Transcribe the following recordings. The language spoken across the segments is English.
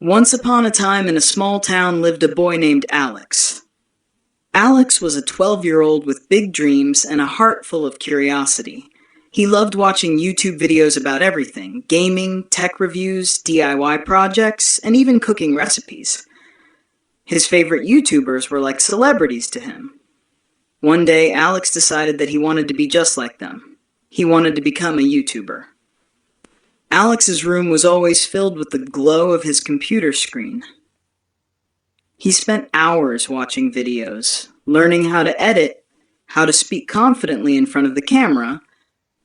Once upon a time in a small town lived a boy named Alex. Alex was a 12-year-old with big dreams and a heart full of curiosity. He loved watching YouTube videos about everything: gaming, tech reviews, DIY projects, and even cooking recipes. His favorite YouTubers were like celebrities to him. One day, Alex decided that he wanted to be just like them. He wanted to become a YouTuber. Alex's room was always filled with the glow of his computer screen. He spent hours watching videos, learning how to edit, how to speak confidently in front of the camera,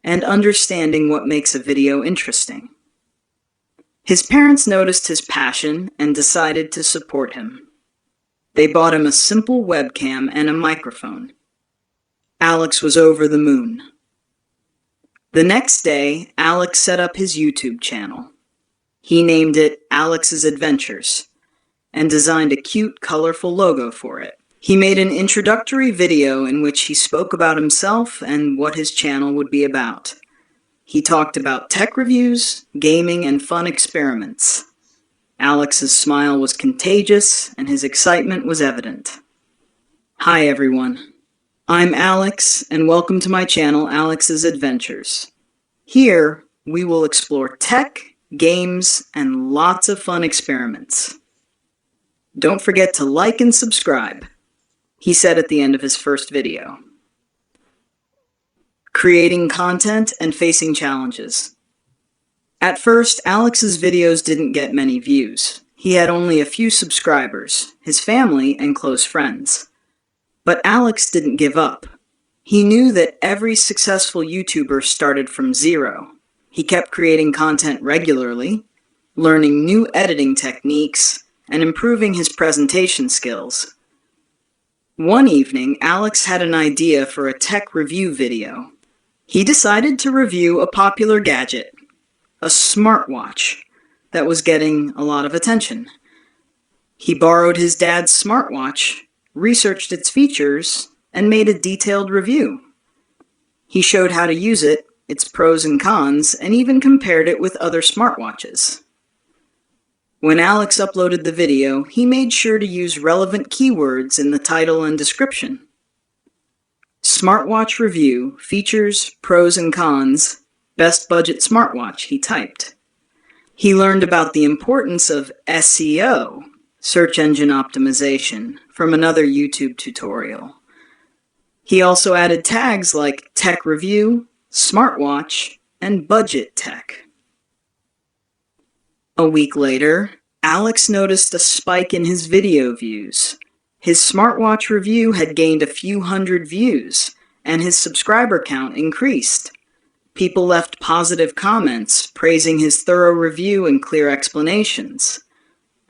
and understanding what makes a video interesting. His parents noticed his passion and decided to support him. They bought him a simple webcam and a microphone. Alex was over the moon. The next day, Alex set up his YouTube channel. He named it Alex's Adventures and designed a cute, colorful logo for it. He made an introductory video in which he spoke about himself and what his channel would be about. He talked about tech reviews, gaming, and fun experiments. Alex's smile was contagious, and his excitement was evident. Hi everyone, I'm Alex, and welcome to my channel, Alex's Adventures. Here, we will explore tech, games, and lots of fun experiments. Don't forget to like and subscribe, he said at the end of his first video. Creating content and facing challenges. At first, Alex's videos didn't get many views. He had only a few subscribers, his family, and close friends. But Alex didn't give up. He knew that every successful YouTuber started from zero. He kept creating content regularly, learning new editing techniques, and improving his presentation skills. One evening, Alex had an idea for a tech review video. He decided to review a popular gadget, a smartwatch, that was getting a lot of attention. He borrowed his dad's smartwatch, researched its features, and made a detailed review. He showed how to use it, its pros and cons, and even compared it with other smartwatches. When Alex uploaded the video, he made sure to use relevant keywords in the title and description. Smartwatch review, features, pros and cons, best budget smartwatch, he typed. He learned about the importance of SEO, search engine optimization, from another YouTube tutorial. He also added tags like tech review, smartwatch, and budget tech. A week later, Alex noticed a spike in his video views. His smartwatch review had gained a few hundred views, and his subscriber count increased. People left positive comments, praising his thorough review and clear explanations.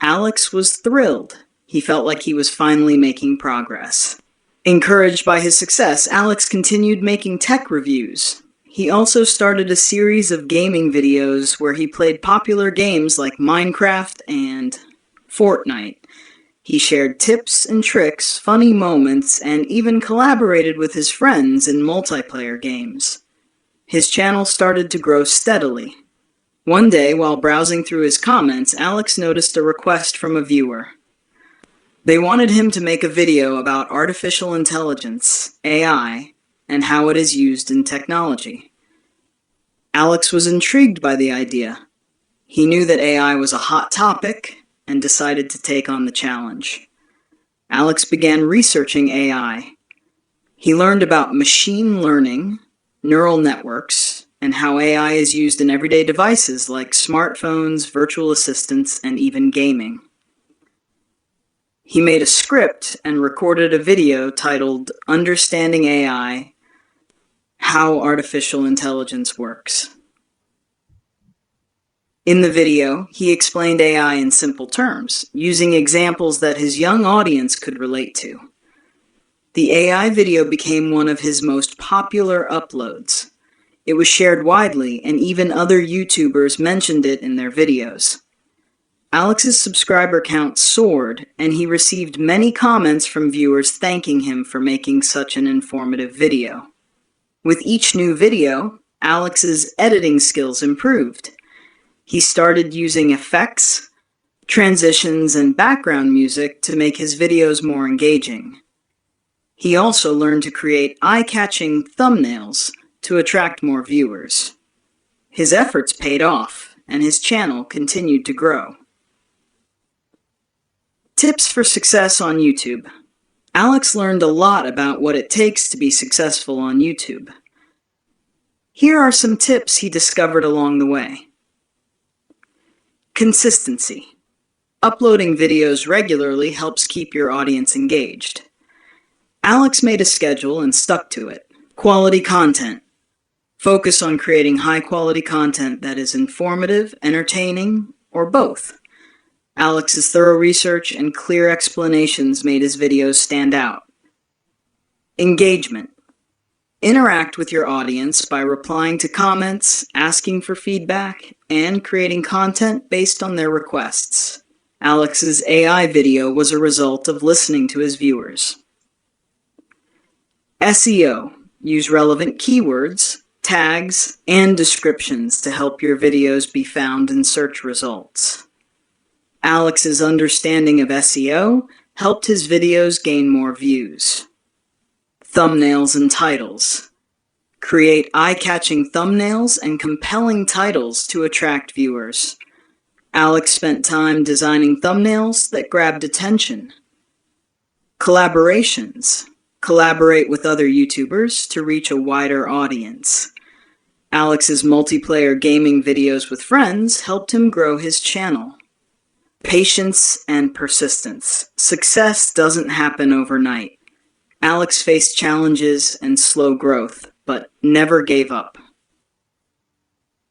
Alex was thrilled. He felt like he was finally making progress. Encouraged by his success, Alex continued making tech reviews. He also started a series of gaming videos where he played popular games like Minecraft and Fortnite. He shared tips and tricks, funny moments, and even collaborated with his friends in multiplayer games. His channel started to grow steadily. One day, while browsing through his comments, Alex noticed a request from a viewer. They wanted him to make a video about artificial intelligence, AI, and how it is used in technology. Alex was intrigued by the idea. He knew that AI was a hot topic and decided to take on the challenge. Alex began researching AI. He learned about machine learning, neural networks, and how AI is used in everyday devices like smartphones, virtual assistants, and even gaming. He made a script and recorded a video titled Understanding AI: How Artificial Intelligence Works. In the video, he explained AI in simple terms, using examples that his young audience could relate to. The AI video became one of his most popular uploads. It was shared widely, and even other YouTubers mentioned it in their videos. Alex's subscriber count soared, and he received many comments from viewers thanking him for making such an informative video. With each new video, Alex's editing skills improved. He started using effects, transitions, and background music to make his videos more engaging. He also learned to create eye-catching thumbnails to attract more viewers. His efforts paid off, and his channel continued to grow. Tips for success on YouTube. Alex learned a lot about what it takes to be successful on YouTube. Here are some tips he discovered along the way. Consistency. Uploading videos regularly helps keep your audience engaged. Alex made a schedule and stuck to it. Quality content. Focus on creating high-quality content that is informative, entertaining, or both. Alex's thorough research and clear explanations made his videos stand out. Engagement. Interact with your audience by replying to comments, asking for feedback, and creating content based on their requests. Alex's AI video was a result of listening to his viewers. SEO. Use relevant keywords, tags, and descriptions to help your videos be found in search results. Alex's understanding of SEO helped his videos gain more views. Thumbnails and titles. Create eye-catching thumbnails and compelling titles to attract viewers. Alex spent time designing thumbnails that grabbed attention. Collaborations. Collaborate with other YouTubers to reach a wider audience. Alex's multiplayer gaming videos with friends helped him grow his channel. Patience and persistence. Success doesn't happen overnight. Alex faced challenges and slow growth, but never gave up.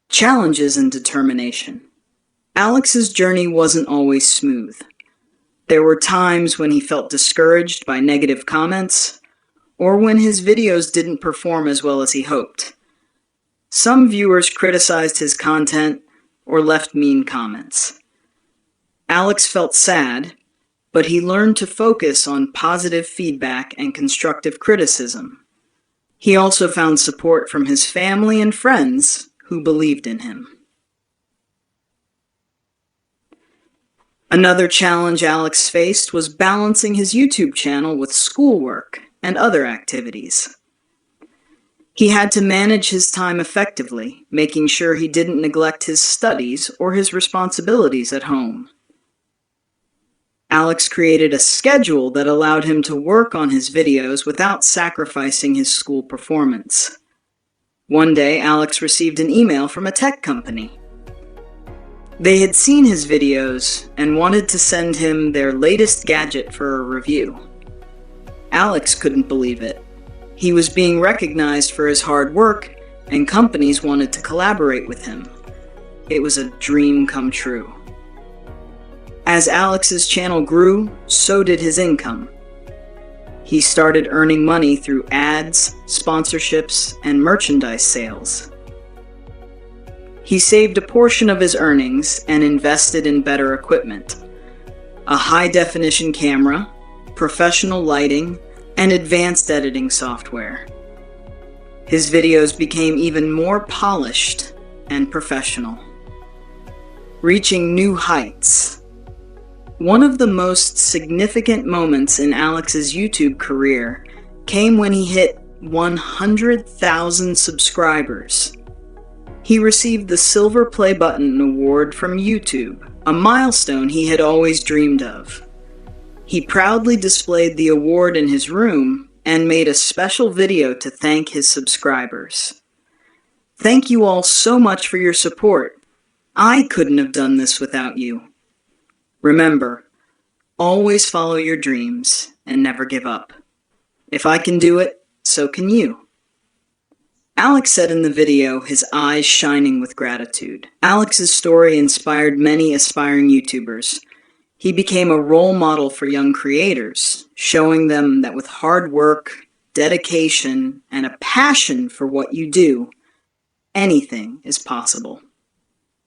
Challenges and determination. Alex's journey wasn't always smooth. There were times when he felt discouraged by negative comments, or when his videos didn't perform as well as he hoped. Some viewers criticized his content or left mean comments. Alex felt sad, but he learned to focus on positive feedback and constructive criticism. He also found support from his family and friends who believed in him. Another challenge Alex faced was balancing his YouTube channel with schoolwork and other activities. He had to manage his time effectively, making sure he didn't neglect his studies or his responsibilities at home. Alex created a schedule that allowed him to work on his videos without sacrificing his school performance. One day, Alex received an email from a tech company. They had seen his videos and wanted to send him their latest gadget for a review. Alex couldn't believe it. He was being recognized for his hard work, and companies wanted to collaborate with him. It was a dream come true. As Alex's channel grew, so did his income. He started earning money through ads, sponsorships, and merchandise sales. He saved a portion of his earnings and invested in better equipment: a high-definition camera, professional lighting, and advanced editing software. His videos became even more polished and professional. Reaching new heights. One of the most significant moments in Alex's YouTube career came when he hit 100,000 subscribers. He received the Silver Play Button award from YouTube, a milestone he had always dreamed of. He proudly displayed the award in his room and made a special video to thank his subscribers. Thank you all so much for your support. I couldn't have done this without you. Remember, always follow your dreams and never give up. If I can do it, so can you. Alex said in the video, his eyes shining with gratitude. Alex's story inspired many aspiring YouTubers. He became a role model for young creators, showing them that with hard work, dedication, and a passion for what you do, anything is possible.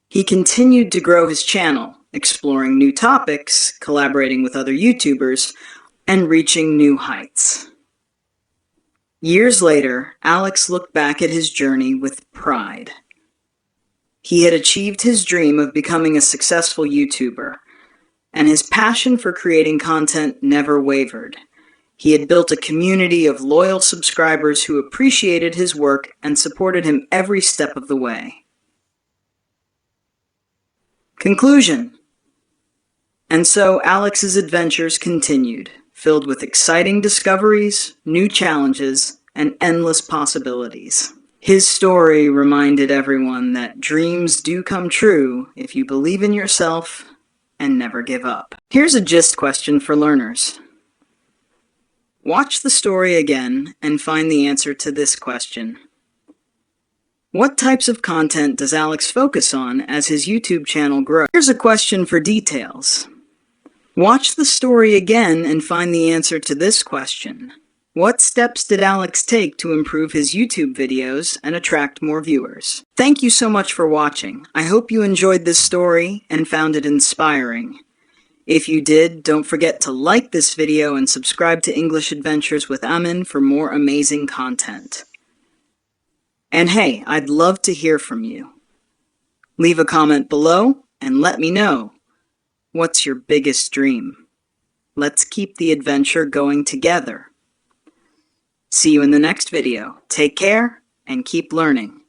He continued to grow his channel, exploring new topics, collaborating with other YouTubers, and reaching new heights. Years later, Alex looked back at his journey with pride. He had achieved his dream of becoming a successful YouTuber, and his passion for creating content never wavered. He had built a community of loyal subscribers who appreciated his work and supported him every step of the way. Conclusion. And so Alex's adventures continued, filled with exciting discoveries, new challenges, and endless possibilities. His story reminded everyone that dreams do come true if you believe in yourself and never give up. Here's a gist question for learners. Watch the story again and find the answer to this question. What types of content does Alex focus on as his YouTube channel grows? Here's a question for details. Watch the story again and find the answer to this question. What steps did Alex take to improve his YouTube videos and attract more viewers? Thank you so much for watching. I hope you enjoyed this story and found it inspiring. If you did, don't forget to like this video and subscribe to English Adventures with Amin for more amazing content. And hey, I'd love to hear from you. Leave a comment below and let me know. What's your biggest dream? Let's keep the adventure going together. See you in the next video. Take care and keep learning.